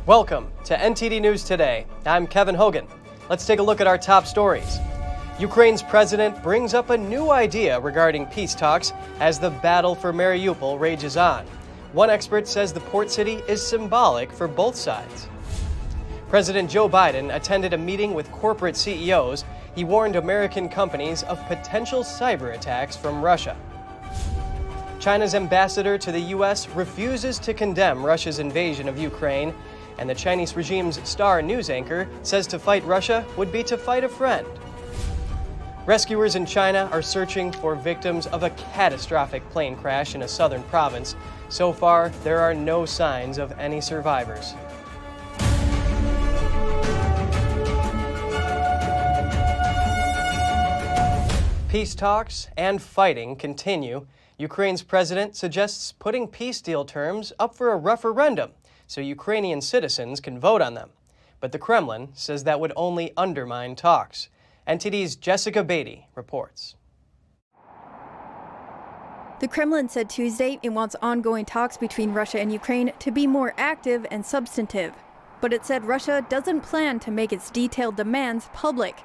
Welcome to NTD News Today. I'm Kevin Hogan. Let's take a look at our top stories. Ukraine's president brings up a new idea regarding peace talks as the battle for Mariupol rages on. One expert says the port city is symbolic for both sides. President Joe Biden attended a meeting with corporate CEOs. He warned American companies of potential cyber attacks from Russia. China's ambassador to the U.S. refuses to condemn Russia's invasion of Ukraine. And the Chinese regime's star news anchor says to fight Russia would be to fight a friend. Rescuers in China are searching for victims of a catastrophic plane crash in a southern province. So far, there are no signs of any survivors. Peace talks and fighting continue. Ukraine's president suggests putting peace deal terms up for a referendum so Ukrainian citizens can vote on them. But the Kremlin says that would only undermine talks. NTD's Jessica Beatty reports. The Kremlin said Tuesday it wants ongoing talks between Russia and Ukraine to be more active and substantive. But it said Russia doesn't plan to make its detailed demands public.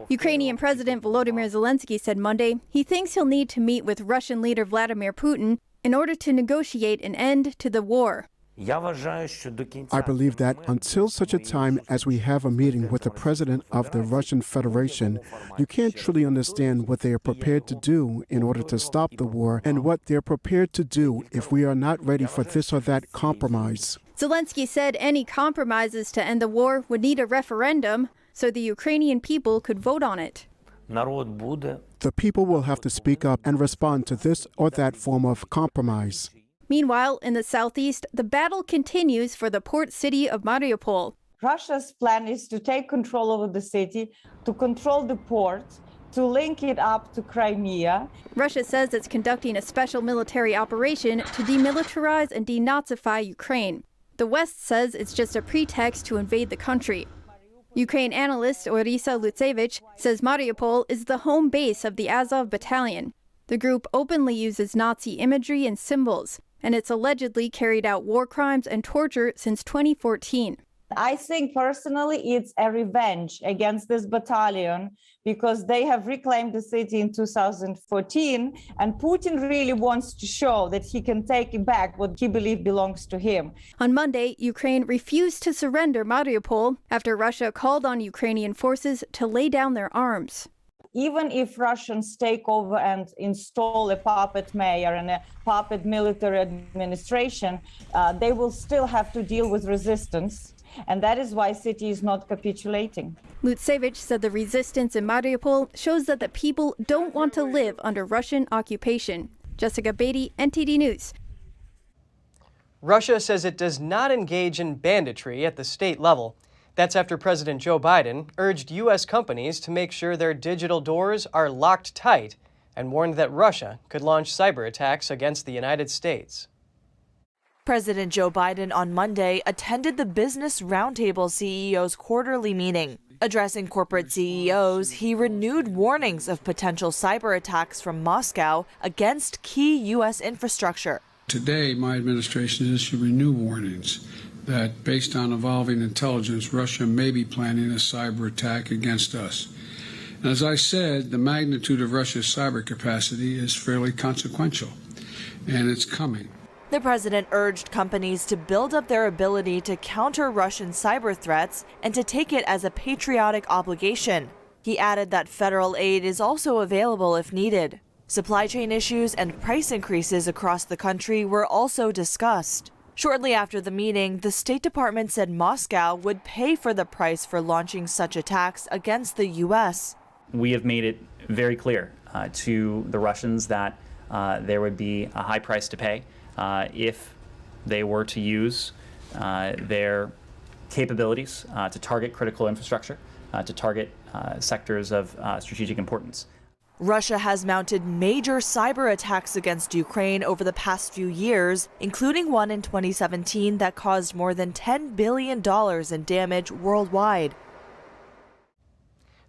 Ukrainian President Volodymyr Zelensky said Monday he thinks he'll need to meet with Russian leader Vladimir Putin in order to negotiate an end to the war. I believe that until such a time as we have a meeting with the president of the Russian Federation, you can't truly understand what they are prepared to do in order to stop the war and what they're prepared to do if we are not ready for this or that compromise. Zelensky said any compromises to end the war would need a referendum so the Ukrainian people could vote on it. The people will have to speak up and respond to this or that form of compromise. Meanwhile, in the southeast, the battle continues for the port city of Mariupol. Russia's plan is to take control over the city, to control the port, to link it up to Crimea. Russia says it's conducting a special military operation to demilitarize and denazify Ukraine. The West says it's just a pretext to invade the country. Ukraine analyst Orisa Lutsevich says Mariupol is the home base of the Azov battalion. The group openly uses Nazi imagery and symbols, and it's allegedly carried out war crimes and torture since 2014. I think personally it's a revenge against this battalion because they have reclaimed the city in 2014, and Putin really wants to show that he can take back what he believes belongs to him. On Monday, Ukraine refused to surrender Mariupol after Russia called on Ukrainian forces to lay down their arms. Even if Russians take over and install a puppet mayor and a puppet military administration, they will still have to deal with resistance. And that is why the city is not capitulating. Lutsevich said the resistance in Mariupol shows that the people don't want to live under Russian occupation. Jessica Beatty, NTD News. Russia says it does not engage in banditry at the state level. That's after President Joe Biden urged U.S. companies to make sure their digital doors are locked tight and warned that Russia could launch cyber attacks against the United States. President Joe Biden on Monday attended the Business Roundtable CEO's quarterly meeting. Addressing corporate CEOs, he renewed warnings of potential cyber attacks from Moscow against key U.S. infrastructure. Today, my administration has issued new warnings that based on evolving intelligence, Russia may be planning a cyber attack against us. And as I said, the magnitude of Russia's cyber capacity is fairly consequential, and it's coming. The president urged companies to build up their ability to counter Russian cyber threats and to take it as a patriotic obligation. He added that federal aid is also available if needed. Supply chain issues and price increases across the country were also discussed. Shortly after the meeting, the State Department said Moscow would pay for the price for launching such attacks against the U.S. We have made it very clear to the Russians that there would be a high price to pay if they were to use their capabilities to target critical infrastructure, to target sectors of strategic importance. Russia has mounted major cyber attacks against Ukraine over the past few years, including one in 2017 that caused more than $10 billion in damage worldwide.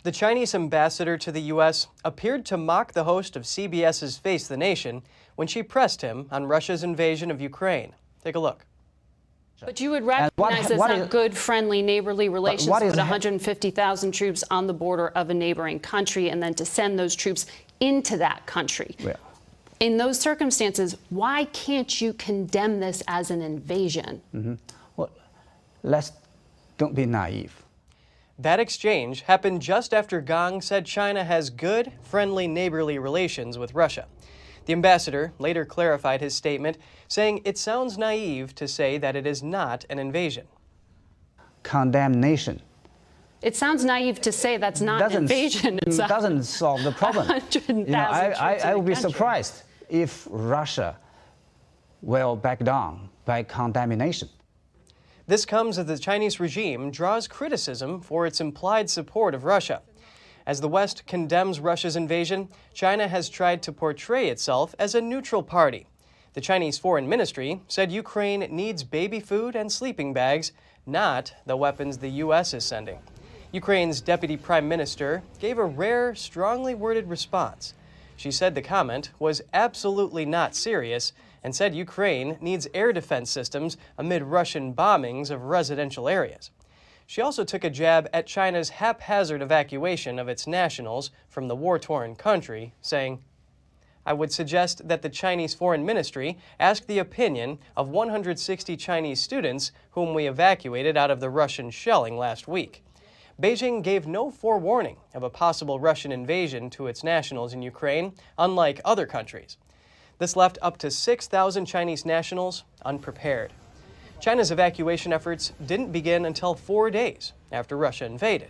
The Chinese ambassador to the U.S. appeared to mock the host of CBS's Face the Nation when she pressed him on Russia's invasion of Ukraine. Take a look. But you would recognize it's not good, friendly, neighborly relations to put 150,000 troops on the border of a neighboring country and then to send those troops into that country. Yeah. In those circumstances, why can't you condemn this as an invasion? Well, don't be naive. That exchange happened just after Gang said China has good, friendly, neighborly relations with Russia. The ambassador later clarified his statement, saying it sounds naive to say that it is not an invasion. Condemnation. It sounds naive to say that's not an invasion. It doesn't solve the problem. 100,000 I would be country. surprised if Russia will back down by condemnation. This comes as the Chinese regime draws criticism for its implied support of Russia. As the West condemns Russia's invasion, China has tried to portray itself as a neutral party. The Chinese Foreign Ministry said Ukraine needs baby food and sleeping bags, not the weapons the U.S. is sending. Ukraine's Deputy Prime Minister gave a rare, strongly worded response. She said the comment was absolutely not serious and said Ukraine needs air defense systems amid Russian bombings of residential areas. She also took a jab at China's haphazard evacuation of its nationals from the war-torn country, saying, I would suggest that the Chinese Foreign Ministry ask the opinion of 160 Chinese students whom we evacuated out of the Russian shelling last week. Beijing gave no forewarning of a possible Russian invasion to its nationals in Ukraine, unlike other countries. This left up to 6,000 Chinese nationals unprepared. China's evacuation efforts didn't begin until 4 days after Russia invaded.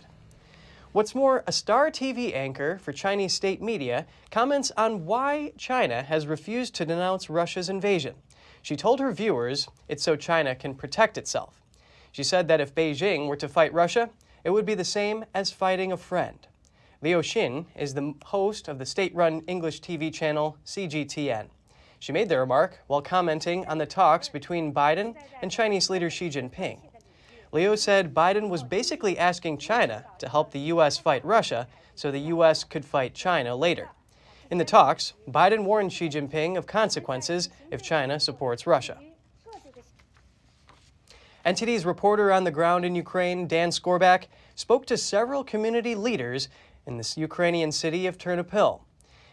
What's more, a Star TV anchor for Chinese state media comments on why China has refused to denounce Russia's invasion. She told her viewers it's so China can protect itself. She said that if Beijing were to fight Russia, it would be the same as fighting a friend. Liu Xin is the host of the state-run English TV channel CGTN. She made the remark while commenting on the talks between Biden and Chinese leader Xi Jinping. Liu said Biden was basically asking China to help the U.S. fight Russia so the U.S. could fight China later. In the talks, Biden warned Xi Jinping of consequences if China supports Russia. NTD's reporter on the ground in Ukraine, Dan Skorbak, spoke to several community leaders in the Ukrainian city of Ternopil.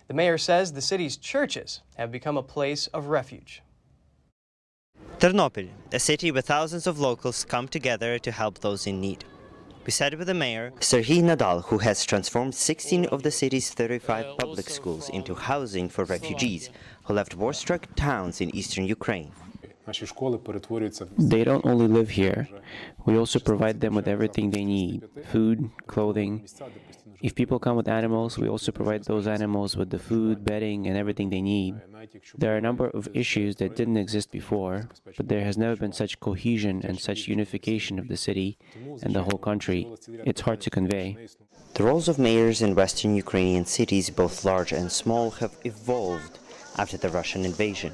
The mayor says the city's churches have become a place of refuge. Ternopil, a city where thousands of locals come together to help those in need. We sat with the mayor, Serhiy Nadal, who has transformed 16 of the city's 35 public schools into housing for refugees who left war-struck towns in eastern Ukraine. They don't only live here. We also provide them with everything they need: food, clothing. If people come with animals, we also provide those animals with the food, bedding, and everything they need. There are a number of issues that didn't exist before, but there has never been such cohesion and such unification of the city and the whole country. It's hard to convey. The roles of mayors in western Ukrainian cities, both large and small, have evolved after the Russian invasion.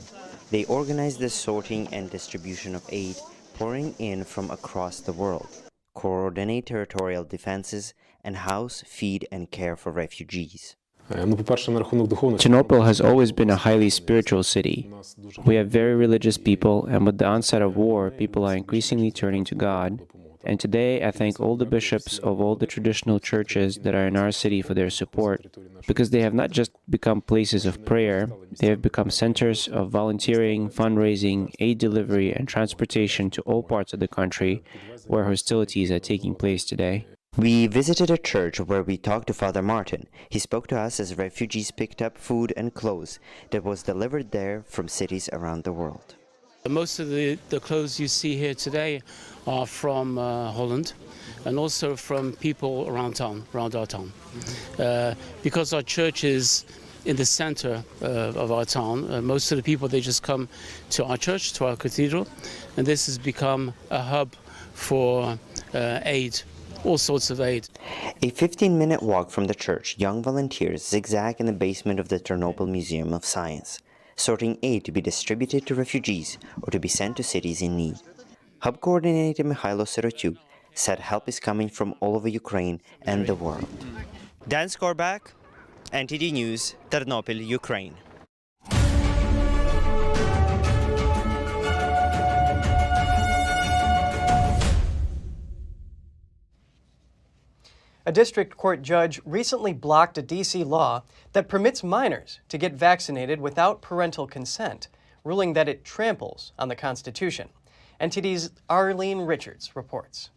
They organize the sorting and distribution of aid pouring in from across the world, coordinate territorial defenses, and house, feed, and care for refugees. Ternopil has always been a highly spiritual city. We have very religious people, and with the onset of war, people are increasingly turning to God. And today, I thank all the bishops of all the traditional churches that are in our city for their support, because they have not just become places of prayer, they have become centers of volunteering, fundraising, aid delivery, and transportation to all parts of the country where hostilities are taking place today. We visited a church where we talked to Father Martin. He spoke to us as refugees picked up food and clothes that was delivered there from cities around the world. Most of the clothes you see here today are from Holland and also from people around our town. Because our church is in the center of our town, most of the people, they just come to our church, to our cathedral, and this has become a hub for aid. All sorts of aid. A 15-minute walk from the church, young volunteers zigzag in the basement of the Ternopil Museum of Science, sorting aid to be distributed to refugees or to be sent to cities in need. Hub coordinator Mikhailo Sirotyuk said help is coming from all over Ukraine and the world. Dan Skorbak, NTD News, Ternopil, Ukraine. A district court judge recently blocked a D.C. law that permits minors to get vaccinated without parental consent, ruling that it tramples on the Constitution. NTD's Arlene Richards reports.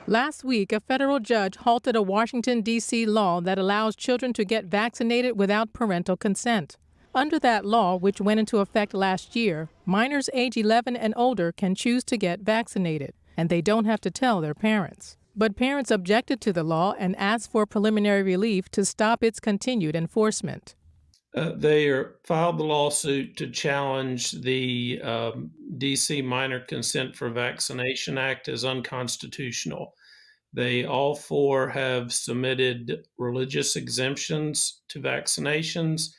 Last week, a federal judge halted a Washington, D.C. law that allows children to get vaccinated without parental consent. Under that law, which went into effect last year, minors age 11 and older can choose to get vaccinated, and they don't have to tell their parents. But parents objected to the law and asked for preliminary relief to stop its continued enforcement. They filed the lawsuit to challenge the D.C. Minor Consent for Vaccination Act as unconstitutional. They all four have submitted religious exemptions to vaccinations,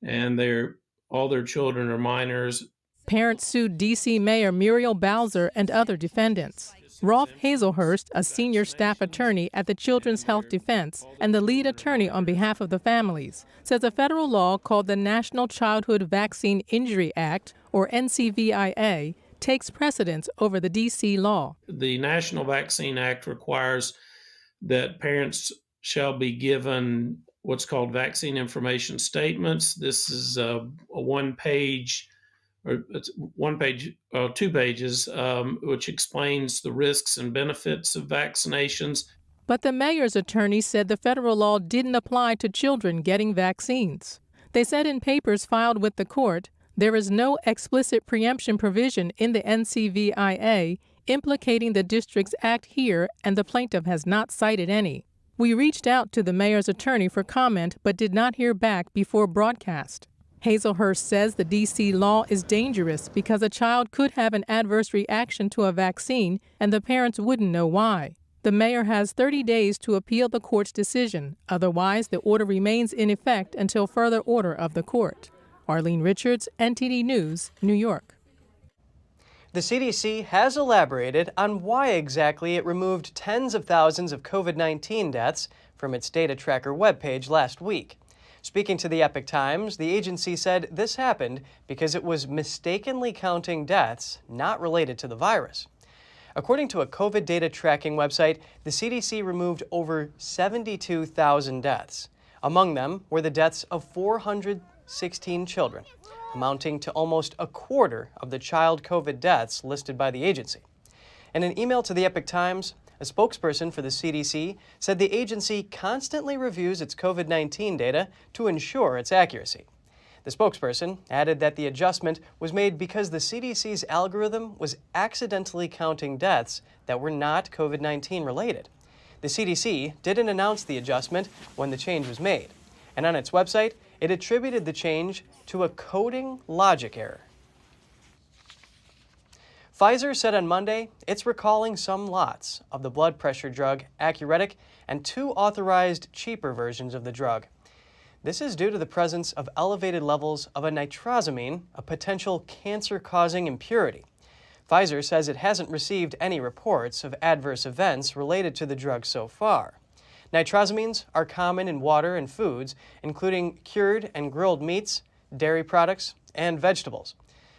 and all their children are minors. Parents sued D.C. Mayor Muriel Bowser and other defendants. Rolf Hazelhurst, a senior staff attorney at the Children's Health Defense and the lead attorney on behalf of the families, says a federal law called the National Childhood Vaccine Injury Act, or NCVIA, takes precedence over the D.C. law. The National Vaccine Act requires that parents shall be given what's called vaccine information statements. This is a one-page, or it's two pages, which explains the risks and benefits of vaccinations. But the mayor's attorney said the federal law didn't apply to children getting vaccines. They said in papers filed with the court, there is no explicit preemption provision in the NCVIA implicating the district's act here, and the plaintiff has not cited any. We reached out to the mayor's attorney for comment but did not hear back before broadcast. Hazelhurst says the D.C. law is dangerous because a child could have an adverse reaction to a vaccine and the parents wouldn't know why. The mayor has 30 days to appeal the court's decision. Otherwise, the order remains in effect until further order of the court. Arlene Richards, NTD News, New York. The CDC has elaborated on why exactly it removed tens of thousands of COVID-19 deaths from its data tracker webpage last week. Speaking to the Epoch Times, the agency said this happened because it was mistakenly counting deaths not related to the virus. According to a COVID data tracking website, the CDC removed over 72,000 deaths. Among them were the deaths of 416 children, amounting to almost a quarter of the child COVID deaths listed by the agency. In an email to the Epoch Times, a spokesperson for the CDC said the agency constantly reviews its COVID-19 data to ensure its accuracy. The spokesperson added that the adjustment was made because the CDC's algorithm was accidentally counting deaths that were not COVID-19 related. The CDC didn't announce the adjustment when the change was made, and on its website, it attributed the change to a coding logic error. Pfizer said on Monday it's recalling some lots of the blood pressure drug Accuredic and 2 authorized cheaper versions of the drug. This is due to the presence of elevated levels of a nitrosamine, a potential cancer-causing impurity. Pfizer says it hasn't received any reports of adverse events related to the drug so far. Nitrosamines are common in water and foods, including cured and grilled meats, dairy products, and vegetables.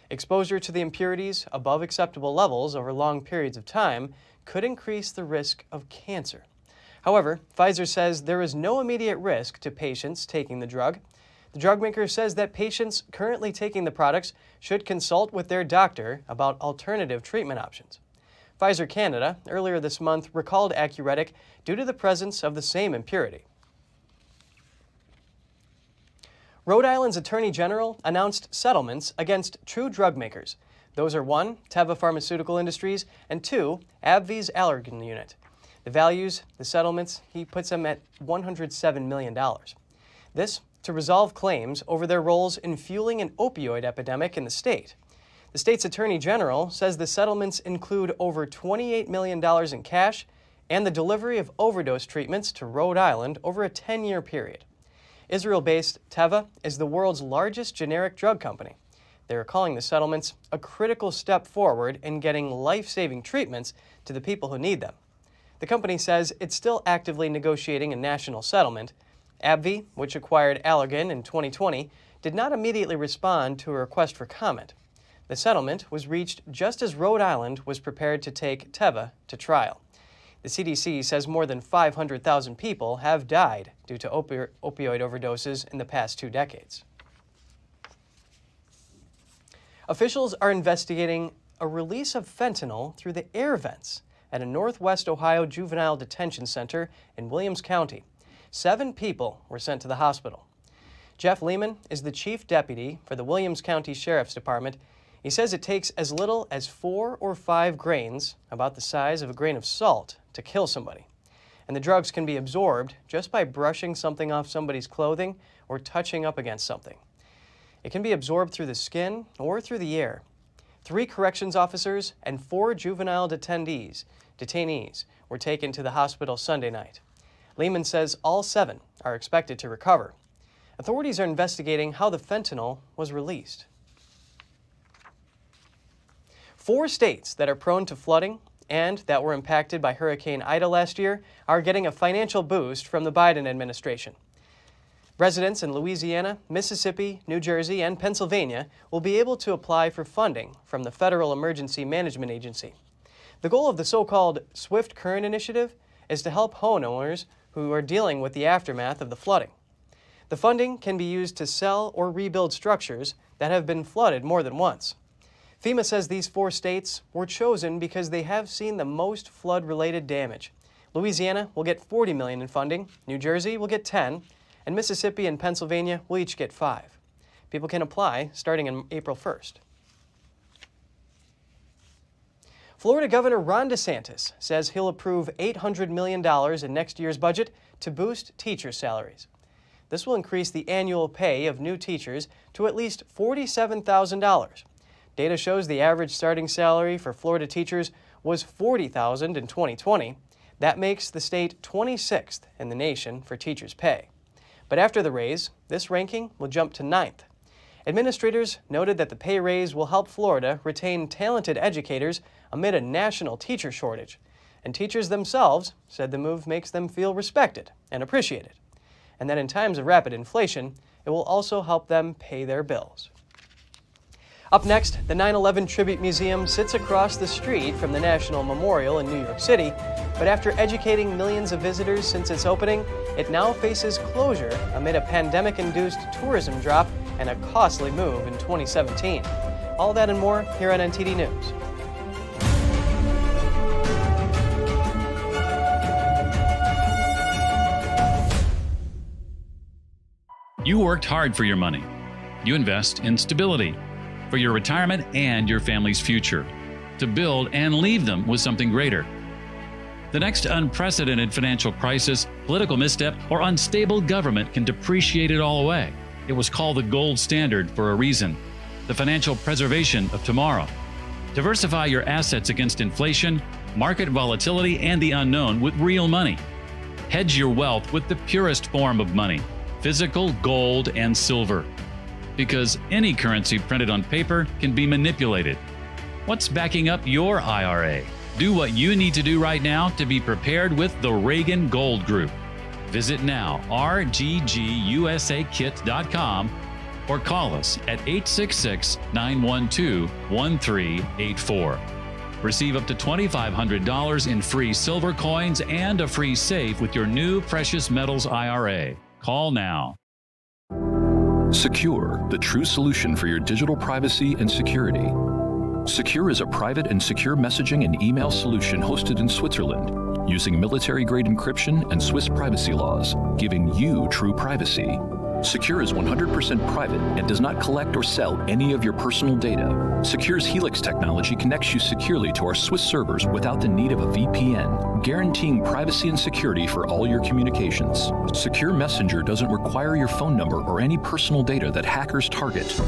Exposure to the impurities above acceptable levels over long periods of time could increase the risk of cancer. However, Pfizer says there is no immediate risk to patients taking the drug. The drug maker says that patients currently taking the products should consult with their doctor about alternative treatment options. Pfizer Canada earlier this month recalled Accuredic due to the presence of the same impurity. Rhode Island's Attorney General announced settlements against true drug makers. Those are 1, Teva Pharmaceutical Industries, and 2, AbbVie's Allergan unit. The values, the settlements, he puts them at $107 million. This to resolve claims over their roles in fueling an opioid epidemic in the state. The state's Attorney General says the settlements include over $28 million in cash and the delivery of overdose treatments to Rhode Island over a 10-year period. Israel-based Teva is the world's largest generic drug company. They are calling the settlements a critical step forward in getting life-saving treatments to the people who need them. The company says it's still actively negotiating a national settlement. AbbVie, which acquired Allergan in 2020, did not immediately respond to a request for comment. The settlement was reached just as Rhode Island was prepared to take Teva to trial. The CDC says more than 500,000 people have died due to opioid overdoses in the past 2 decades. Officials are investigating a release of fentanyl through the air vents at a Northwest Ohio juvenile detention center in Williams County. 7 people were sent to the hospital. Jeff Lehman is the chief deputy for the Williams County Sheriff's Department. He says it takes as little as 4 or 5 grains, about the size of a grain of salt, to kill somebody. And the drugs can be absorbed just by brushing something off somebody's clothing or touching up against something. It can be absorbed through the skin or through the air. 3 corrections officers and 4 juvenile detainees were taken to the hospital Sunday night. Lehman says all 7 are expected to recover. Authorities are investigating how the fentanyl was released. 4 states that are prone to flooding and that were impacted by Hurricane Ida last year are getting a financial boost from the Biden administration. Residents in Louisiana, Mississippi, New Jersey, and Pennsylvania will be able to apply for funding from the Federal Emergency Management Agency. The goal of the so-called Swift Current Initiative is to help homeowners who are dealing with the aftermath of the flooding. The funding can be used to sell or rebuild structures that have been flooded more than once. FEMA says these 4 states were chosen because they have seen the most flood-related damage. Louisiana will get $40 million in funding, New Jersey will get 10, and Mississippi and Pennsylvania will each get 5. People can apply starting on April 1st. Florida Governor Ron DeSantis says he'll approve $800 million in next year's budget to boost teachers' salaries. This will increase the annual pay of new teachers to at least $47,000. Data shows the average starting salary for Florida teachers was $40,000 in 2020. That makes the state 26th in the nation for teachers' pay. But after the raise, this ranking will jump to 9th. Administrators noted that the pay raise will help Florida retain talented educators amid a national teacher shortage. And teachers themselves said the move makes them feel respected and appreciated, and that in times of rapid inflation, it will also help them pay their bills. Up next, the 9/11 Tribute Museum sits across the street from the National Memorial in New York City, but after educating millions of visitors since its opening, it now faces closure amid a pandemic-induced tourism drop and a costly move in 2017. All that and more here on NTD News. You worked hard for your money. You invest in stability for your retirement and your family's future, to build and leave them with something greater. The next unprecedented financial crisis, political misstep, or unstable government can depreciate it all away. It was called the gold standard for a reason, the financial preservation of tomorrow. Diversify your assets against inflation, market volatility, and the unknown with real money. Hedge your wealth with the purest form of money, physical gold and silver. Because any currency printed on paper can be manipulated. What's backing up your IRA? Do what you need to do right now to be prepared with the Reagan Gold Group. Visit now, rggusakit.com, or call us at 866-912-1384. Receive up to $2,500 in free silver coins and a free safe with your new precious metals IRA. Call now. Secure, the true solution for your digital privacy and security. Secure is a private and secure messaging and email solution hosted in Switzerland, using military-grade encryption and Swiss privacy laws, giving you true privacy. Secure is 100% private and does not collect or sell any of your personal data. Secure's Helix technology connects you securely to our Swiss servers without the need of a VPN, guaranteeing privacy and security for all your communications. Secure Messenger doesn't require your phone number or any personal data that hackers target.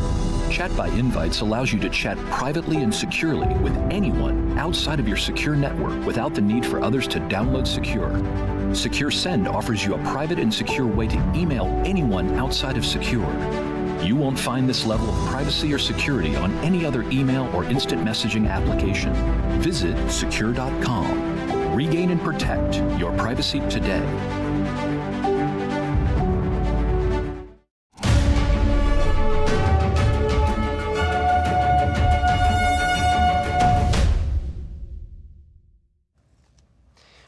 Chat by Invites allows you to chat privately and securely with anyone outside of your secure network without the need for others to download Secure. Secure Send offers you a private and secure way to email anyone outside of Secure. You won't find this level of privacy or security on any other email or instant messaging application. Visit secure.com. Regain and protect your privacy today.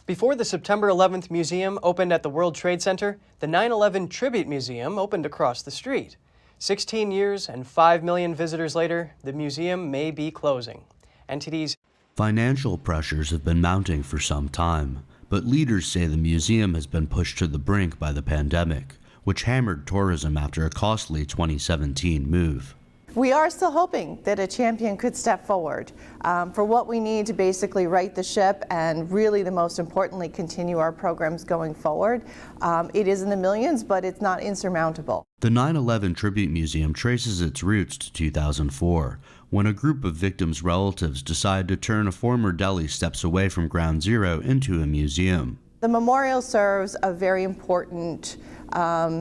Before the September 11th museum opened at the World Trade Center, the 9/11 Tribute Museum opened across the street. 16 years and 5 million visitors later, the museum may be closing. NTD's financial pressures have been mounting for some time, but leaders say the museum has been pushed to the brink by the pandemic, which hammered tourism after a costly 2017 move. We are still hoping that a champion could step forward for what we need to basically right the ship and really, the most importantly, continue our programs going forward. It is in the millions, but it's not insurmountable. The 9/11 Tribute Museum traces its roots to 2004, when a group of victims' relatives decided to turn a former deli steps away from Ground Zero into a museum. The memorial serves a very important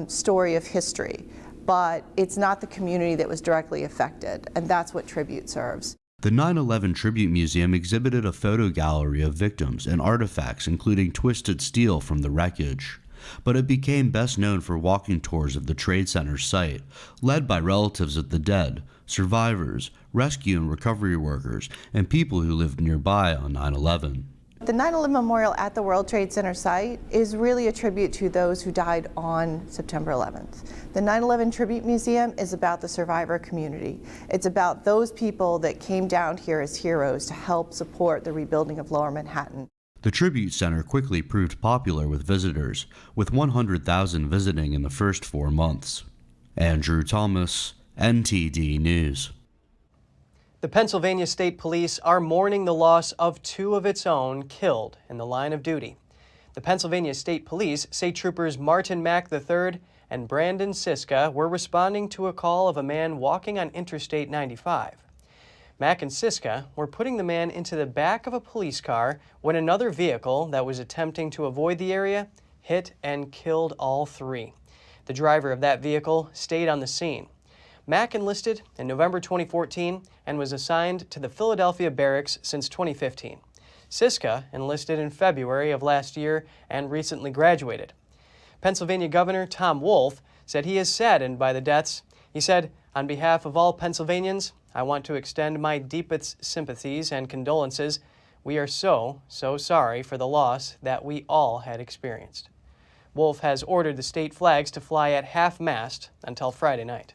story of history, but it's not the community that was directly affected, and that's what Tribute serves. The 9/11 Tribute Museum exhibited a photo gallery of victims and artifacts, including twisted steel from the wreckage. But it became best known for walking tours of the Trade Center site, led by relatives of the dead, survivors, rescue and recovery workers, and people who lived nearby on 9/11. The 9/11 Memorial at the World Trade Center site is really a tribute to those who died on September 11th. The 9/11 Tribute Museum is about the survivor community. It's about those people that came down here as heroes to help support the rebuilding of Lower Manhattan. The Tribute Center quickly proved popular with visitors, with 100,000 visiting in the first 4 months. Andrew Thomas, NTD News. The Pennsylvania State Police are mourning the loss of 2 of its own killed in the line of duty. The Pennsylvania State Police say troopers Martin Mack III and Brandon Siska were responding to a call of a man walking on Interstate 95. Mack and Siska were putting the man into the back of a police car when another vehicle that was attempting to avoid the area hit and killed all 3. The driver of that vehicle stayed on the scene. Mack enlisted in November 2014 and was assigned to the Philadelphia Barracks since 2015. Siska enlisted in February of last year and recently graduated. Pennsylvania Governor Tom Wolf said he is saddened by the deaths. He said, "On behalf of all Pennsylvanians, I want to extend my deepest sympathies and condolences. We are so sorry for the loss that we all had experienced." Wolf has ordered the state flags to fly at half-mast until Friday night.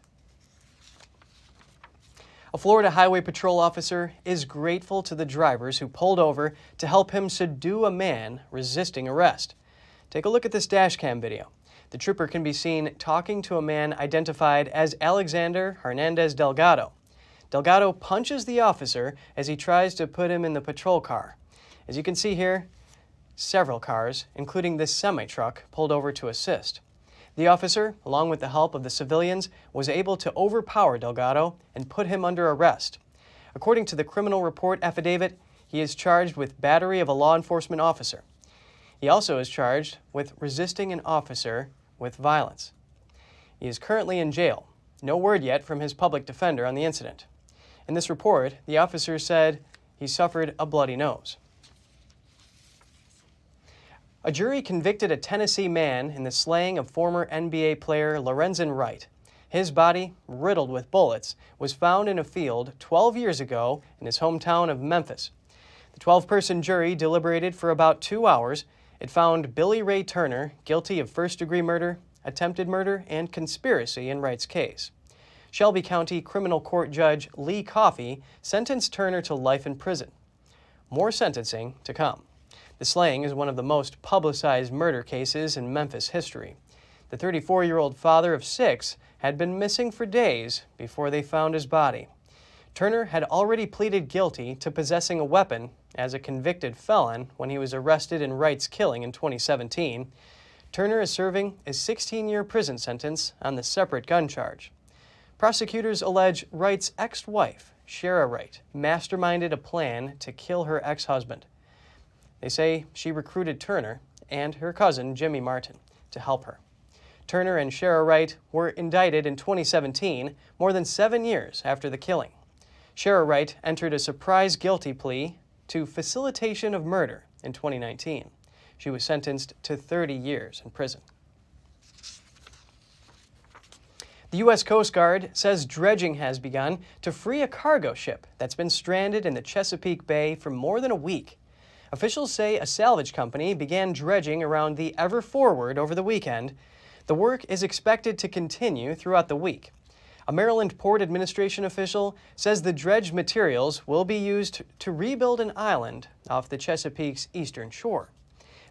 A Florida Highway Patrol officer is grateful to the drivers who pulled over to help him subdue a man resisting arrest. Take a look at this dashcam video. The trooper can be seen talking to a man identified as Alexander Hernandez Delgado. Delgado punches the officer as he tries to put him in the patrol car. As you can see here, several cars, including this semi-truck, pulled over to assist. The officer, along with the help of the civilians, was able to overpower Delgado and put him under arrest. According to the criminal report affidavit, he is charged with battery of a law enforcement officer. He also is charged with resisting an officer with violence. He is currently in jail. No word yet from his public defender on the incident. In this report, the officer said he suffered a bloody nose. A jury convicted a Tennessee man in the slaying of former NBA player Lorenzen Wright. His body, riddled with bullets, was found in a field 12 years ago in his hometown of Memphis. The 12-person jury deliberated for about 2 hours. It found Billy Ray Turner guilty of first-degree murder, attempted murder, and conspiracy in Wright's case. Shelby County Criminal Court Judge Lee Coffey sentenced Turner to life in prison. More sentencing to come. The slaying is one of the most publicized murder cases in Memphis history. The 34-year-old father of 6 had been missing for days before they found his body. Turner had already pleaded guilty to possessing a weapon as a convicted felon when he was arrested in Wright's killing in 2017. Turner is serving a 16-year prison sentence on the separate gun charge. Prosecutors allege Wright's ex-wife, Shara Wright, masterminded a plan to kill her ex-husband. They say she recruited Turner and her cousin, Jimmy Martin, to help her. Turner and Shara Wright were indicted in 2017, more than 7 years after the killing. Shara Wright entered a surprise guilty plea to facilitation of murder in 2019. She was sentenced to 30 years in prison. The U.S. Coast Guard says dredging has begun to free a cargo ship that's been stranded in the Chesapeake Bay for more than a week. Officials say a salvage company began dredging around the Ever Forward over the weekend. The work is expected to continue throughout the week. A Maryland Port Administration official says the dredged materials will be used to rebuild an island off the Chesapeake's eastern shore.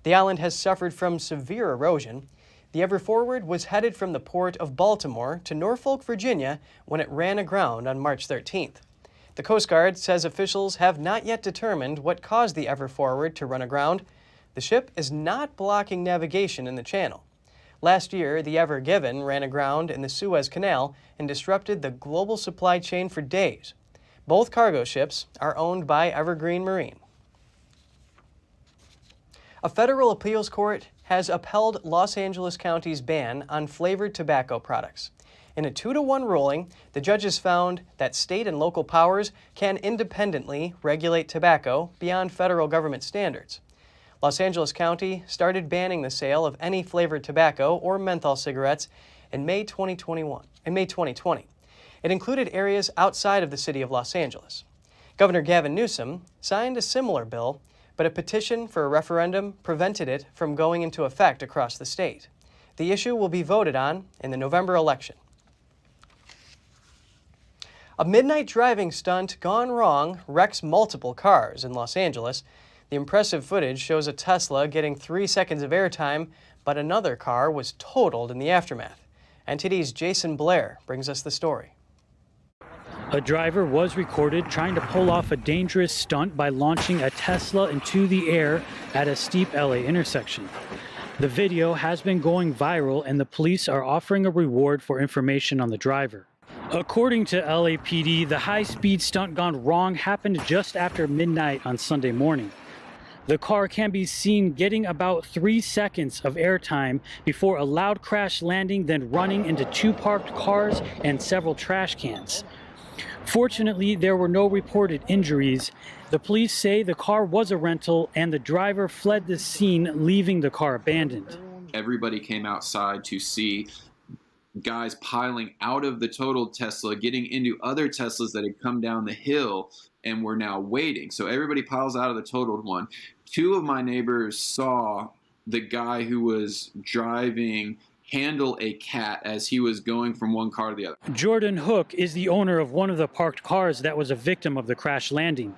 The island has suffered from severe erosion. The Ever Forward was headed from the port of Baltimore to Norfolk, Virginia, when it ran aground on March 13th. The Coast Guard says officials have not yet determined what caused the Ever Forward to run aground. The ship is not blocking navigation in the channel. Last year, the Ever Given ran aground in the Suez Canal and disrupted the global supply chain for days. Both cargo ships are owned by Evergreen Marine. A federal appeals court has upheld Los Angeles County's ban on flavored tobacco products. In a 2-to-1 ruling, the judges found that state and local powers can independently regulate tobacco beyond federal government standards. Los Angeles County started banning the sale of any flavored tobacco or menthol cigarettes in May 2020. It included areas outside of the city of Los Angeles. Governor Gavin Newsom signed a similar bill, but a petition for a referendum prevented it from going into effect across the state. The issue will be voted on in the November election. A midnight driving stunt gone wrong wrecks multiple cars in Los Angeles. The impressive footage shows a Tesla getting 3 seconds of airtime, but another car was totaled in the aftermath. NTD's Jason Blair brings us the story. A driver was recorded trying to pull off a dangerous stunt by launching a Tesla into the air at a steep LA intersection. The video has been going viral, and the police are offering a reward for information on the driver. According to LAPD, the high-speed stunt gone wrong happened just after midnight on Sunday morning. The car can be seen getting about 3 seconds of airtime before a loud crash landing, then running into 2 parked cars and several trash cans. Fortunately, there were no reported injuries. The police say the car was a rental and the driver fled the scene, leaving the car abandoned. Everybody came outside to see guys piling out of the totaled Tesla, getting into other Teslas that had come down the hill and were now waiting. So everybody piles out of the totaled one. 2 of my neighbors saw the guy who was driving handle a cat as he was going from one car to the other. Jordan Hook is the owner of one of the parked cars that was a victim of the crash landing.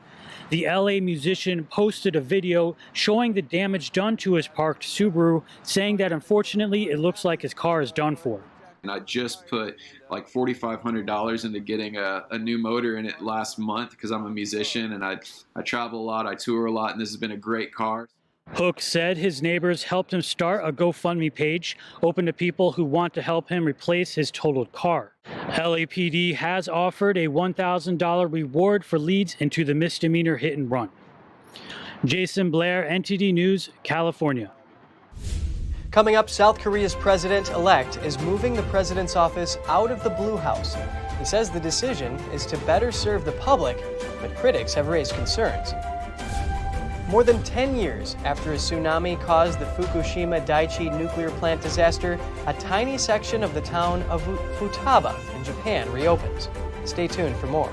The LA musician posted a video showing the damage done to his parked Subaru, saying that unfortunately it looks like his car is done for. And I just put like $4,500 into getting a new motor in it last month because I'm a musician and I travel a lot, I tour a lot, and this has been a great car. Hook said his neighbors helped him start a GoFundMe page open to people who want to help him replace his totaled car. LAPD has offered a $1,000 reward for leads into the misdemeanor hit and run. Jason Blair, NTD News, California. Coming up, South Korea's president-elect is moving the president's office out of the Blue House. He says the decision is to better serve the public, but critics have raised concerns. More than 10 years after a tsunami caused the Fukushima Daiichi nuclear plant disaster, a tiny section of the town of Futaba in Japan reopens. Stay tuned for more.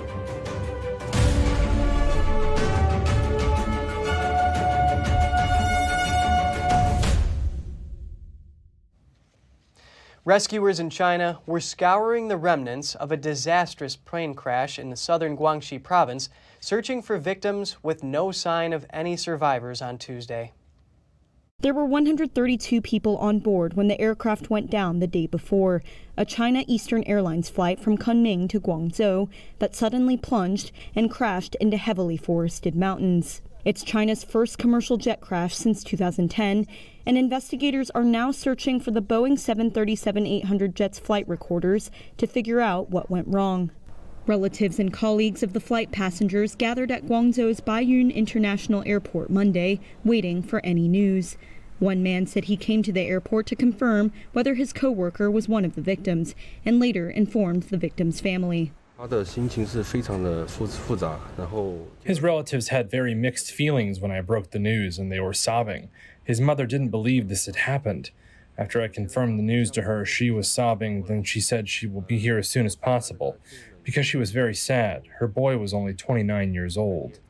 Rescuers in China were scouring the remnants of a disastrous plane crash in the southern Guangxi province, searching for victims with no sign of any survivors on Tuesday. There were 132 people on board when the aircraft went down the day before, a China Eastern Airlines flight from Kunming to Guangzhou that suddenly plunged and crashed into heavily forested mountains. It's China's first commercial jet crash since 2010, and investigators are now searching for the Boeing 737-800 jet's flight recorders to figure out what went wrong. Relatives and colleagues of the flight passengers gathered at Guangzhou's Baiyun International Airport Monday, waiting for any news. One man said he came to the airport to confirm whether his co-worker was one of the victims, and later informed the victim's family. His relatives had very mixed feelings when I broke the news, and they were sobbing. His mother didn't believe this had happened. After I confirmed the news to her, she was sobbing. Then she said she will be here as soon as possible, because she was very sad. Her boy was only 29 years old.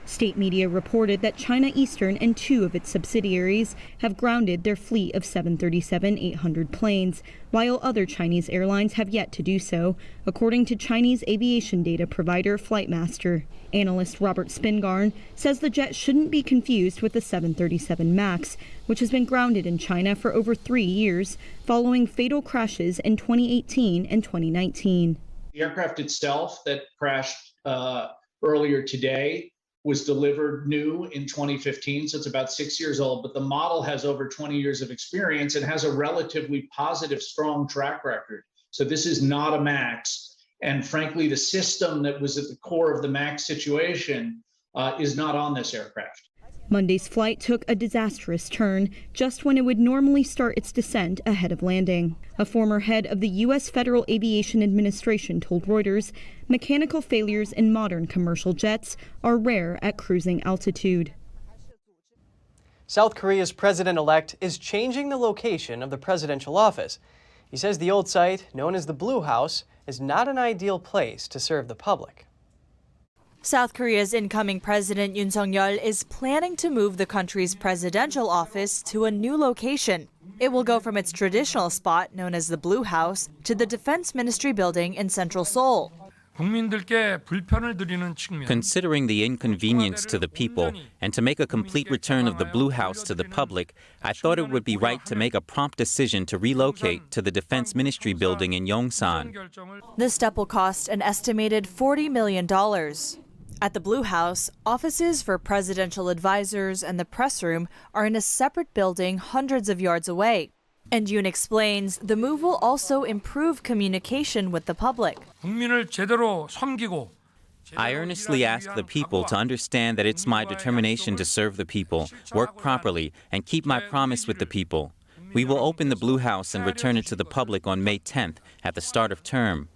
State media reported that China Eastern and 2 of its subsidiaries have grounded their fleet of 737-800 planes, while other Chinese airlines have yet to do so, according to Chinese aviation data provider Flightmaster. Analyst Robert Spingarn says the jet shouldn't be confused with the 737 MAX, which has been grounded in China for over 3 years, following fatal crashes in 2018 and 2019. The aircraft itself that crashed earlier today was delivered new in 2015, so it's about 6 years old, but the model has over 20 years of experience and has a relatively positive, strong track record. So this is not a MAX. And frankly, the system that was at the core of the MAX situation is not on this aircraft. Monday's flight took a disastrous turn just when it would normally start its descent ahead of landing. A former head of the U.S. Federal Aviation Administration told Reuters mechanical failures in modern commercial jets are rare at cruising altitude. South Korea's president-elect is changing the location of the presidential office. He says the old site, known as the Blue House, is not an ideal place to serve the public. South Korea's incoming president Yoon Suk-yeol is planning to move the country's presidential office to a new location. It will go from its traditional spot, known as the Blue House, to the Defense Ministry building in central Seoul. Considering the inconvenience to the people and to make a complete return of the Blue House to the public, I thought it would be right to make a prompt decision to relocate to the Defense Ministry building in Yongsan. This step will cost an estimated $40 million. At the Blue House, offices for presidential advisors and the press room are in a separate building hundreds of yards away. And Yoon explains the move will also improve communication with the public. I earnestly ask the people to understand that it's my determination to serve the people, work properly, and keep my promise with the people. We will open the Blue House and return it to the public on May 10th at the start of term.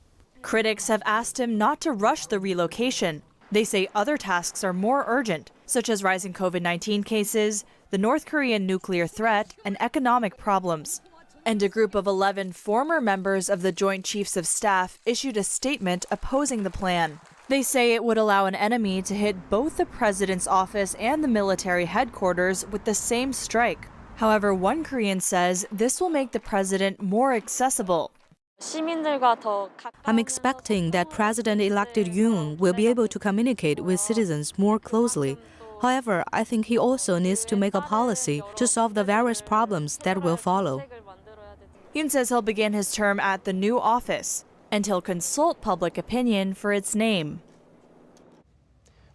Critics have asked him not to rush the relocation. They say other tasks are more urgent, such as rising COVID-19 cases, the North Korean nuclear threat, and economic problems. And a group of 11 former members of the Joint Chiefs of Staff issued a statement opposing the plan. They say it would allow an enemy to hit both the president's office and the military headquarters with the same strike. However, one Korean says this will make the president more accessible. I'm expecting that President-elect Yoon will be able to communicate with citizens more closely. However, I think he also needs to make a policy to solve the various problems that will follow. Yoon says he'll begin his term at the new office, and he'll consult public opinion for its name.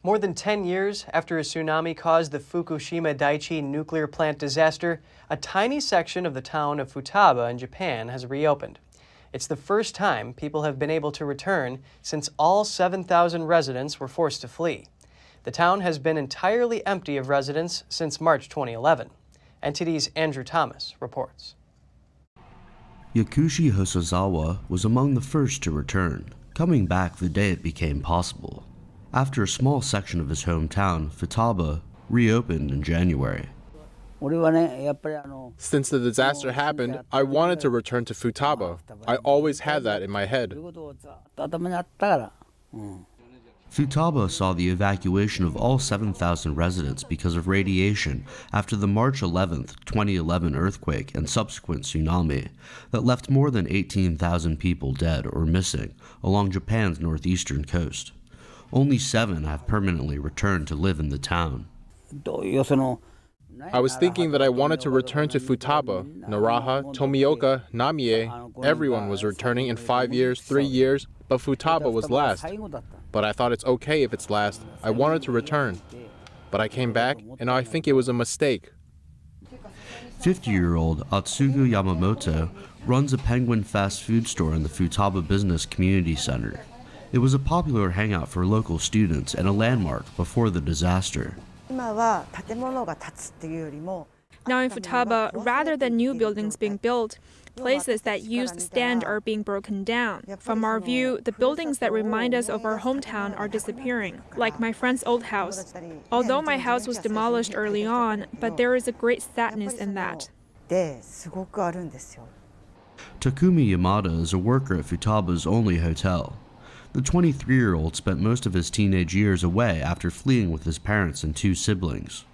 More than 10 years after a tsunami caused the Fukushima Daiichi nuclear plant disaster, a tiny section of the town of Futaba in Japan has reopened. It's the first time people have been able to return since all 7,000 residents were forced to flee. The town has been entirely empty of residents since March 2011. NTD's Andrew Thomas reports. Yakushi Hosozawa was among the first to return, coming back the day it became possible, after a small section of his hometown, Futaba, reopened in January. Since the disaster happened, I wanted to return to Futaba. I always had that in my head. Futaba saw the evacuation of all 7,000 residents because of radiation after the March 11, 2011 earthquake and subsequent tsunami that left more than 18,000 people dead or missing along Japan's northeastern coast. Only 7 have permanently returned to live in the town. I was thinking that I wanted to return to Futaba. Naraha, Tomioka, Namie, everyone was returning in 5 years, 3 years, but Futaba was last. But I thought it's okay if it's last. I wanted to return. But I came back, and I think it was a mistake. 50-year-old Atsugu Yamamoto runs a Penguin fast food store in the Futaba Business Community Center. It was a popular hangout for local students and a landmark before the disaster. Now in Futaba, rather than new buildings being built, places that used to stand are being broken down. From our view, the buildings that remind us of our hometown are disappearing, like my friend's old house. Although my house was demolished early on, but there is a great sadness in that. Takumi Yamada is a worker at Futaba's only hotel. The 23-year-old spent most of his teenage years away after fleeing with his parents and 2 siblings.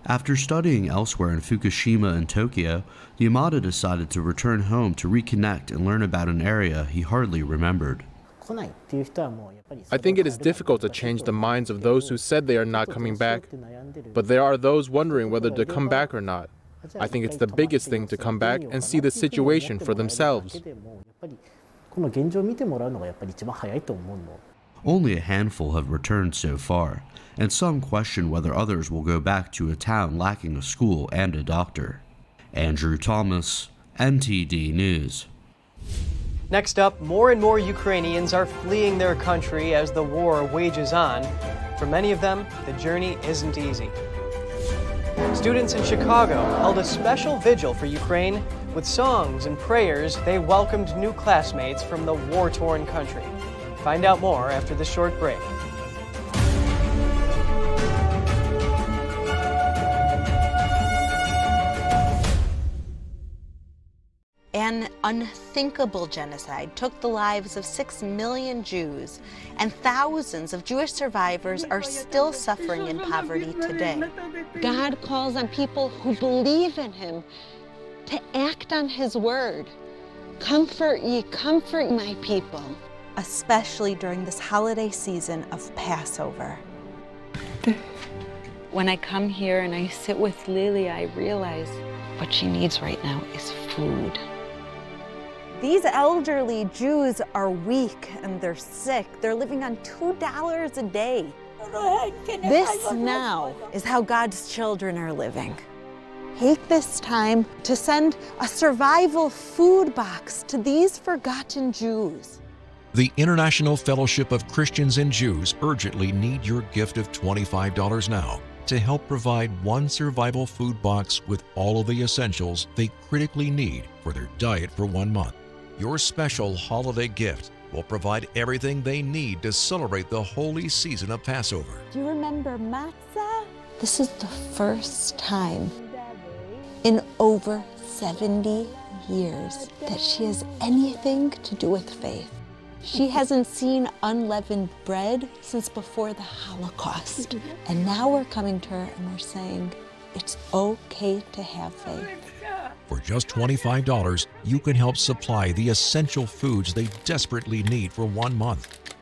After studying elsewhere in Fukushima and Tokyo, Yamada decided to return home to reconnect and learn about an area he hardly remembered. I think it is difficult to change the minds of those who said they are not coming back, but there are those wondering whether to come back or not. I think it's the biggest thing to come back and see the situation for themselves. Only a handful have returned so far, and some question whether others will go back to a town lacking a school and a doctor. Andrew Thomas, NTD News. Next up, more and more Ukrainians are fleeing their country as the war wages on. For many of them, the journey isn't easy. Students in Chicago held a special vigil for Ukraine. With songs and prayers, they welcomed new classmates from the war-torn country. Find out more after this short break. An unthinkable genocide took the lives of 6 million Jews, and thousands of Jewish survivors are still suffering in poverty today. God calls on people who believe in Him to act on His word. Comfort ye, comfort my people, especially during this holiday season of Passover. When I come here and I sit with Lily, I realize what she needs right now is food. These elderly Jews are weak and they're sick. They're living on $2 a day. This now is how God's children are living. Take this time to send a survival food box to these forgotten Jews. The International Fellowship of Christians and Jews urgently need your gift of $25 now to help provide one survival food box with all of the essentials they critically need for their diet for 1 month. Your special holiday gift will provide everything they need to celebrate the holy season of Passover. Do you remember matzah? This is the first time in over 70 years that she has anything to do with faith. She hasn't seen unleavened bread since before the Holocaust. And now we're coming to her and we're saying, it's okay to have faith. For just $25, you can help supply the essential foods they desperately need for 1 month.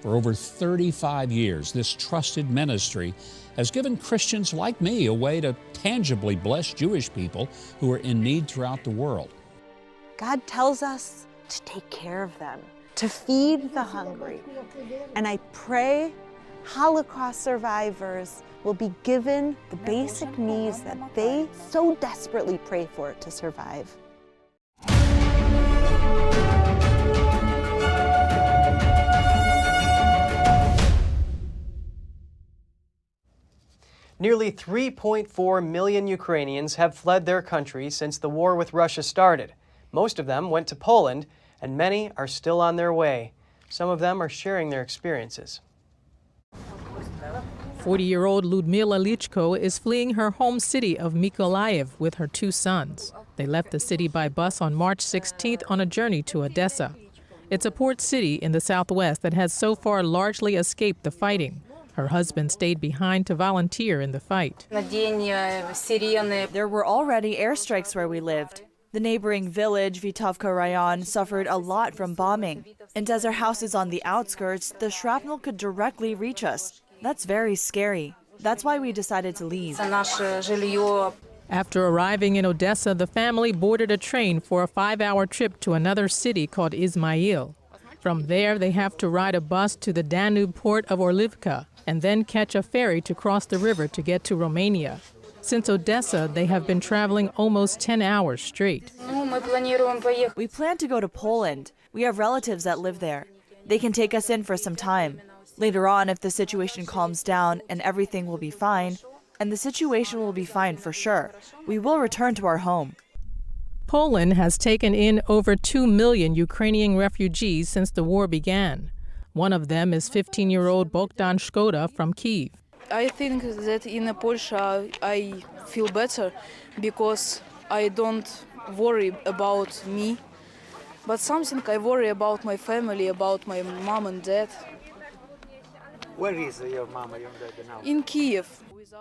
For over 35 years, this trusted ministry has given Christians like me a way to tangibly bless Jewish people who are in need throughout the world. God tells us to take care of them, to feed the hungry. And I pray Holocaust survivors will be given the basic needs that they so desperately pray for to survive. Nearly 3.4 million Ukrainians have fled their country since the war with Russia started. Most of them went to Poland, and many are still on their way. Some of them are sharing their experiences. 40-year-old Ludmila Lichko is fleeing her home city of Mykolaiv with her 2 sons. They left the city by bus on March 16th on a journey to Odessa. It's a port city in the southwest that has so far largely escaped the fighting. Her husband stayed behind to volunteer in the fight. There were already airstrikes where we lived. The neighboring village, Vitovka Rayon, suffered a lot from bombing. And as our house is on the outskirts, the shrapnel could directly reach us. That's very scary. That's why we decided to leave. After arriving in Odessa, the family boarded a train for a 5-hour trip to another city called Izmail. From there, they have to ride a bus to the Danube port of Orlivka and then catch a ferry to cross the river to get to Romania. Since Odessa, they have been traveling almost 10 hours straight. We plan to go to Poland. We have relatives that live there. They can take us in for some time. Later on, if the situation calms down and everything will be fine, and the situation will be fine for sure, we will return to our home. Poland has taken in over 2 million Ukrainian refugees since the war began. One of them is 15-year-old Bogdan Shkoda from Kyiv. I think that in Polsha I feel better because I don't worry about me. But something I worry about my family, about my mom and dad. Where is your mom and dad now? In Kiev.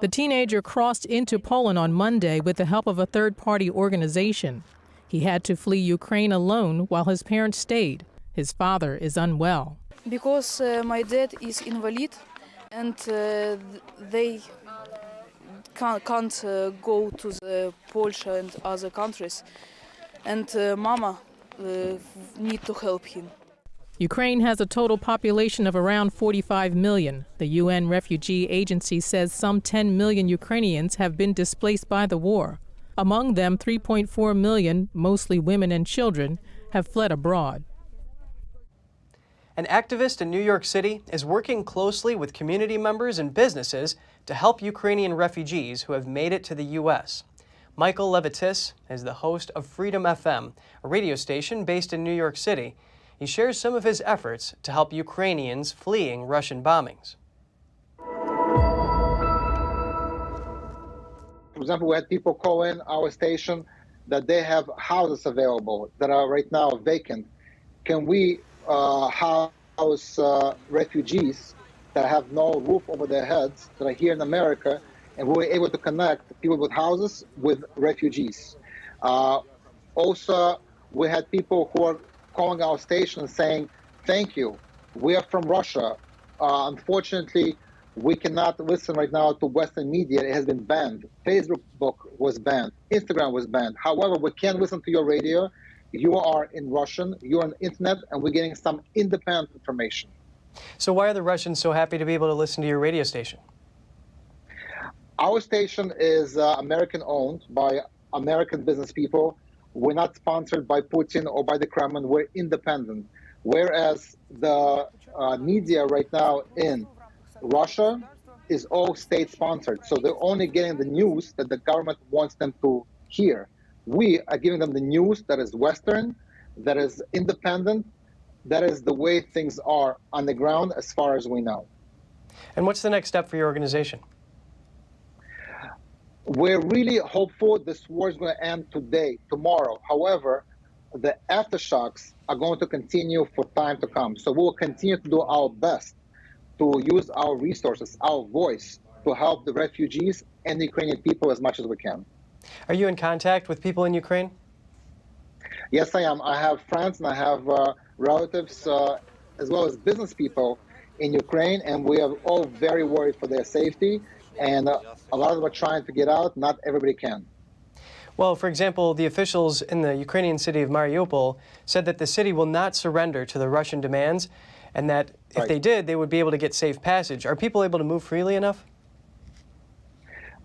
The teenager crossed into Poland on Monday with the help of a third-party organization. He had to flee Ukraine alone while his parents stayed. His father is unwell. Because my dad is invalid and they can't go to the Polska and other countries. And Mama need to help him. Ukraine has a total population of around 45 million. The UN Refugee Agency says some 10 million Ukrainians have been displaced by the war. Among them, 3.4 million, mostly women and children, have fled abroad. An activist in New York City is working closely with community members and businesses to help Ukrainian refugees who have made it to the U.S. Michael Levitis is the host of Freedom FM, a radio station based in New York City. He shares some of his efforts to help Ukrainians fleeing Russian bombings. For example, we had people call in our station that they have houses available that are right now vacant. Can we house refugees that have no roof over their heads, that are here in America, and we were able to connect people with houses with refugees. Also, we had people who are calling our station saying, thank you, we are from Russia. Unfortunately, we cannot listen right now to Western media. It has been banned. Facebook was banned. Instagram was banned. However, we can listen to your radio. You are in Russian, you're on the internet, and we're getting some independent information. So why are the Russians so happy to be able to listen to your radio station? Our station is American-owned by American business people. We're not sponsored by Putin or by the Kremlin. We're independent. Whereas the media right now in Russia is all state-sponsored. So they're only getting the news that the government wants them to hear. We are giving them the news that is Western, that is independent, that is the way things are on the ground as far as we know. And what's the next step for your organization? We're really hopeful this war is going to end today, tomorrow. However, the aftershocks are going to continue for time to come. So we'll continue to do our best to use our resources, our voice, to help the refugees and the Ukrainian people as much as we can. Are you in contact with people in Ukraine? Yes, I am. I have friends and I have relatives as well as business people in Ukraine, and we are all very worried for their safety. And a lot of them are trying to get out. Not everybody can. Well, for example, the officials in the Ukrainian city of Mariupol said that the city will not surrender to the Russian demands, and that if they did, they would be able to get safe passage. Are people able to move freely enough?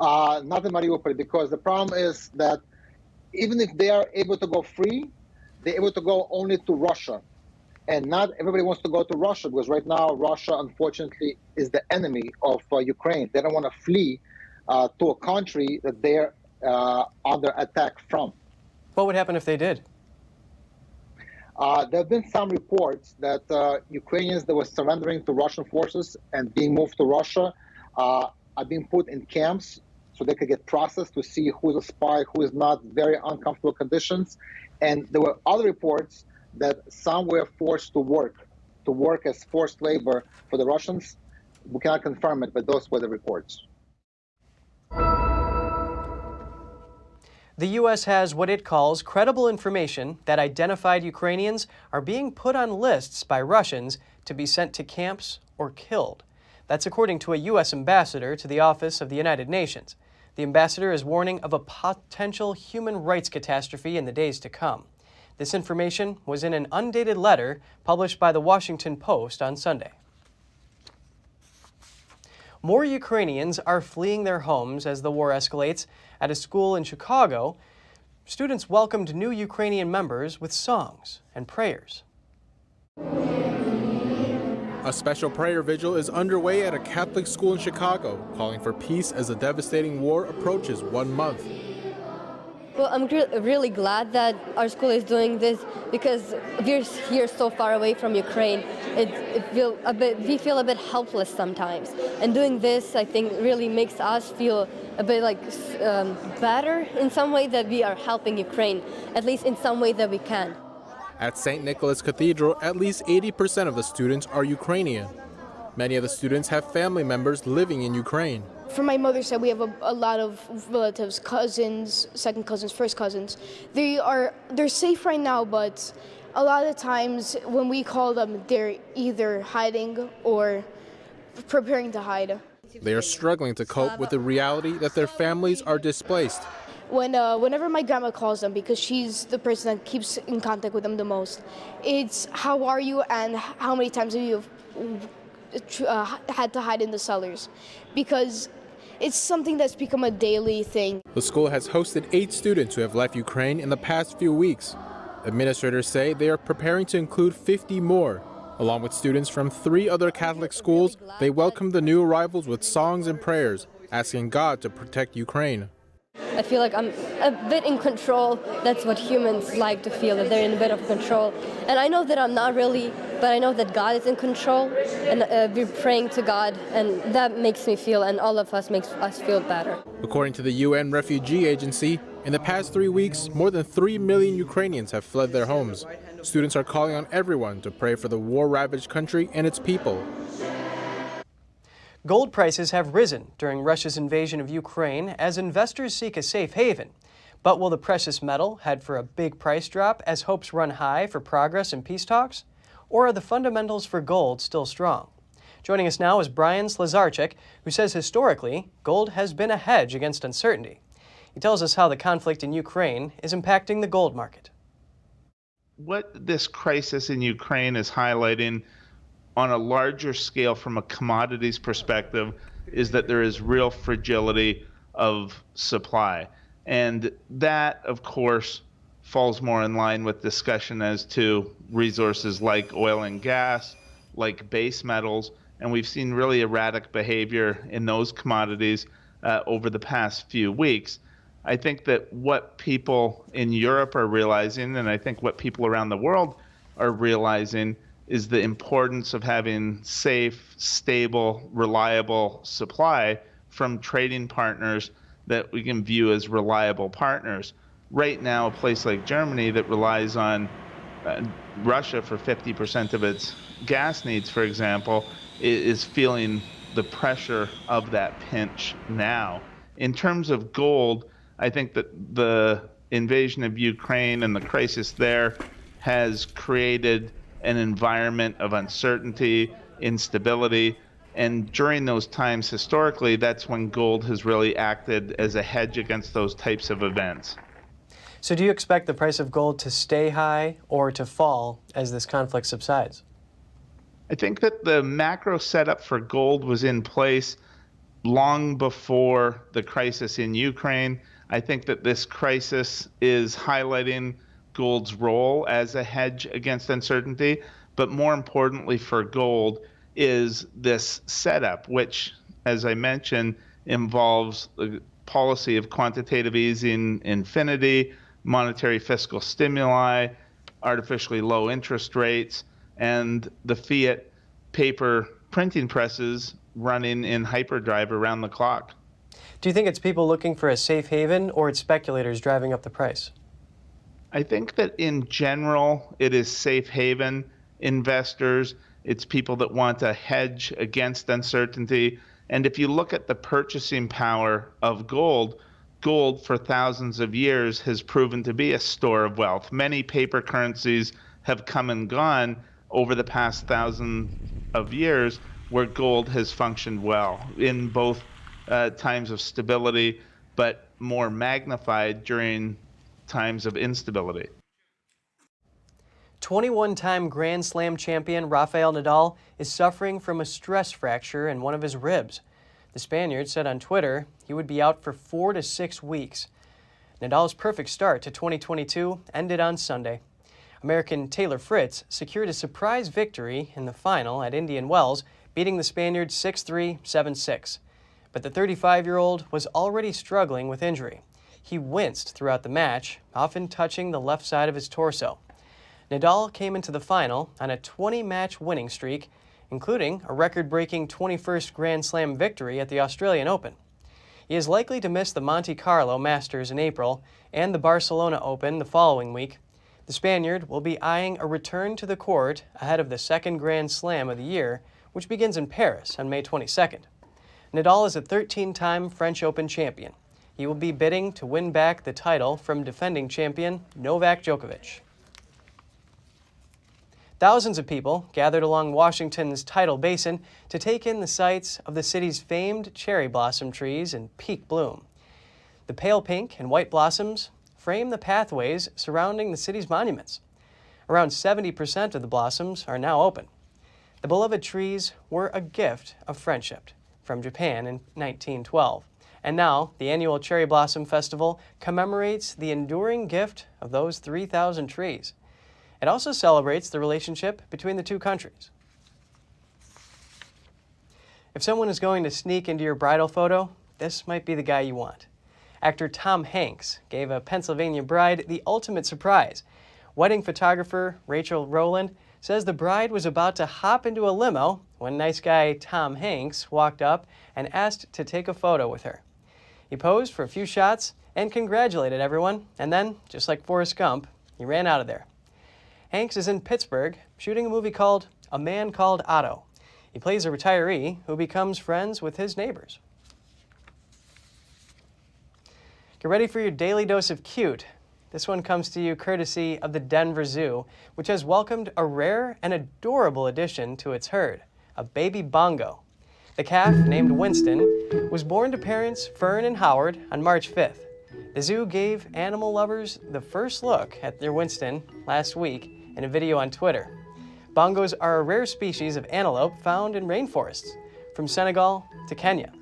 Not in Mariupol, because the problem is that even if they are able to go free, they're able to go only to Russia. And not everybody wants to go to Russia, because right now Russia, unfortunately, is the enemy of Ukraine. They don't want to flee to a country that they're under attack from. What would happen if they did? There have been some reports that Ukrainians that were surrendering to Russian forces and being moved to Russia are being put in camps so they could get processed to see who's a spy, who is not, very uncomfortable conditions. And there were other reports that some were forced to work as forced labor for the Russians. We cannot confirm it, but those were the reports. The U.S. has what it calls credible information that identified Ukrainians are being put on lists by Russians to be sent to camps or killed. That's according to a U.S. ambassador to the Office of the United Nations. The ambassador is warning of a potential human rights catastrophe in the days to come. This information was in an undated letter published by the Washington Post on Sunday. More Ukrainians are fleeing their homes as the war escalates. At a school in Chicago, students welcomed new Ukrainian members with songs and prayers. A special prayer vigil is underway at a Catholic school in Chicago, calling for peace as the devastating war approaches 1 month. Well, I'm really glad that our school is doing this, because we're here so far away from Ukraine. We feel a bit helpless sometimes. And doing this, I think, really makes us feel a bit like better in some way, that we are helping Ukraine, at least in some way that we can. At St. Nicholas Cathedral, at least 80% of the students are Ukrainian. Many of the students have family members living in Ukraine. For my mother's side, we have a lot of relatives, cousins, second cousins, first cousins. They're safe right now, but a lot of times when we call them, they're either hiding or preparing to hide. They are struggling to cope with the reality that their families are displaced. Whenever my grandma calls them, because she's the person that keeps in contact with them the most, it's how are you and how many times have you had to hide in the cellars, because it's something that's become a daily thing. The school has hosted 8 students who have left Ukraine in the past few weeks. Administrators say they are preparing to include 50 more. Along with students from 3 other Catholic schools, they welcomed the new arrivals with songs and prayers, asking God to protect Ukraine. I feel like I'm a bit in control. That's what humans like to feel, that they're in a bit of control. And I know that I'm not really, but I know that God is in control, and we're praying to God, and that makes me feel, and all of us makes us feel better. According to the UN Refugee Agency, in the past 3 weeks, more than 3 million Ukrainians have fled their homes. Students are calling on everyone to pray for the war-ravaged country and its people. Gold prices have risen during Russia's invasion of Ukraine as investors seek a safe haven. But will the precious metal head for a big price drop as hopes run high for progress in peace talks? Or are the fundamentals for gold still strong? Joining us now is Brian Slazarczyk, who says historically, gold has been a hedge against uncertainty. He tells us how the conflict in Ukraine is impacting the gold market. What this crisis in Ukraine is highlighting on a larger scale from a commodities perspective is that there is real fragility of supply. And that, of course, falls more in line with discussion as to resources like oil and gas, like base metals, and we've seen really erratic behavior in those commodities over the past few weeks. I think that what people in Europe are realizing, and I think what people around the world are realizing, is the importance of having safe, stable, reliable supply from trading partners that we can view as reliable partners. Right now, a place like Germany that relies on Russia for 50% of its gas needs, for example, is feeling the pressure of that pinch now. In terms of gold, I think that the invasion of Ukraine and the crisis there has created an environment of uncertainty, instability, and during those times historically, that's when gold has really acted as a hedge against those types of events. So do you expect the price of gold to stay high or to fall as this conflict subsides? I think that the macro setup for gold was in place long before the crisis in Ukraine. I think that this crisis is highlighting gold's role as a hedge against uncertainty, but more importantly for gold is this setup, which, as I mentioned, involves the policy of quantitative easing infinity, monetary fiscal stimuli, artificially low interest rates, and the fiat paper printing presses running in hyperdrive around the clock. Do you think it's people looking for a safe haven, or it's speculators driving up the price? I think that in general, it is safe haven investors. It's people that want a hedge against uncertainty. And if you look at the purchasing power of gold, gold for thousands of years has proven to be a store of wealth. Many paper currencies have come and gone over the past 1,000 of years where gold has functioned well in both times of stability, but more magnified during times of instability. 21-time Grand Slam champion Rafael Nadal is suffering from a stress fracture in one of his ribs. The Spaniard said on Twitter he would be out for 4 to 6 weeks. Nadal's perfect start to 2022 ended on Sunday. American Taylor Fritz secured a surprise victory in the final at Indian Wells, beating the Spaniard 6-3, 7-6. But the 35-year-old was already struggling with injury. He winced throughout the match, often touching the left side of his torso. Nadal came into the final on a 20-match winning streak, including a record-breaking 21st Grand Slam victory at the Australian Open. He is likely to miss the Monte Carlo Masters in April and the Barcelona Open the following week, The Spaniard will be eyeing a return to the court ahead of the second Grand Slam of the year, which begins in Paris on May 22nd. Nadal is a 13-time French Open champion. He will be bidding to win back the title from defending champion Novak Djokovic. Thousands of people gathered along Washington's Tidal Basin to take in the sights of the city's famed cherry blossom trees in peak bloom. The pale pink and white blossoms frame the pathways surrounding the city's monuments. Around 70% of the blossoms are now open. The beloved trees were a gift of friendship from Japan in 1912, and now the annual Cherry Blossom Festival commemorates the enduring gift of those 3,000 trees. It also celebrates the relationship between the two countries. If someone is going to sneak into your bridal photo, this might be the guy you want. Actor Tom Hanks gave a Pennsylvania bride the ultimate surprise. Wedding photographer Rachel Rowland says the bride was about to hop into a limo when nice guy Tom Hanks walked up and asked to take a photo with her. He posed for a few shots and congratulated everyone, and then, just like Forrest Gump, he ran out of there. Hanks is in Pittsburgh shooting a movie called A Man Called Otto. He plays a retiree who becomes friends with his neighbors. Get ready for your daily dose of cute. This one comes to you courtesy of the Denver Zoo, which has welcomed a rare and adorable addition to its herd, a baby bongo. The calf, named Winston, was born to parents Fern and Howard on March 5th. The zoo gave animal lovers the first look at their Winston last week in a video on Twitter. Bongos are a rare species of antelope found in rainforests, from Senegal to Kenya.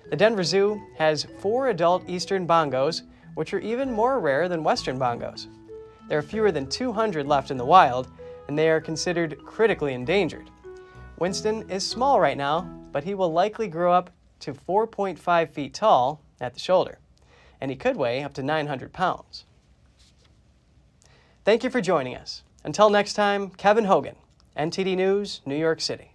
The Denver Zoo has 4 adult eastern bongos, which are even more rare than western bongos. There are fewer than 200 left in the wild, and they are considered critically endangered. Winston is small right now, but he will likely grow up to 4.5 feet tall at the shoulder, and he could weigh up to 900 pounds. Thank you for joining us. Until next time, Kevin Hogan, NTD News, New York City.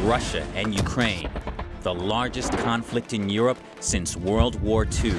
Russia and Ukraine, the largest conflict in Europe since World War II.